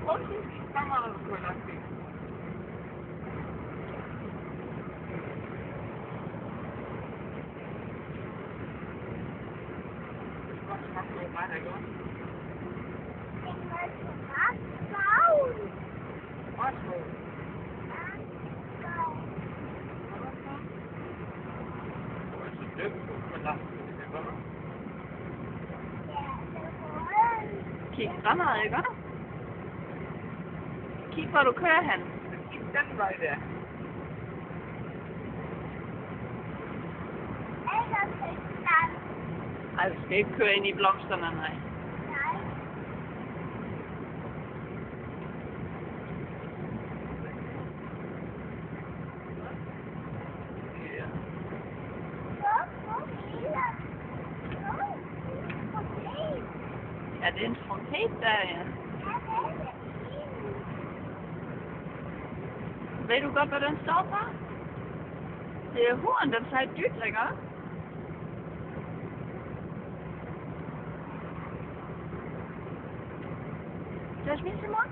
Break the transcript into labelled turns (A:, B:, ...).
A: Okay, så må du gå langt væk.
B: Kig fremad, ikke? Kig, hvor du kører hen.
A: Kig den vej der.
B: Ej, du skal ikke køre ind i blomsterne, nej. Ja, det er en trompet der, ja. Ved du godt, hvad den står for? Det er horn, den siger dyt, ikke? Skal jeg spise i morgen?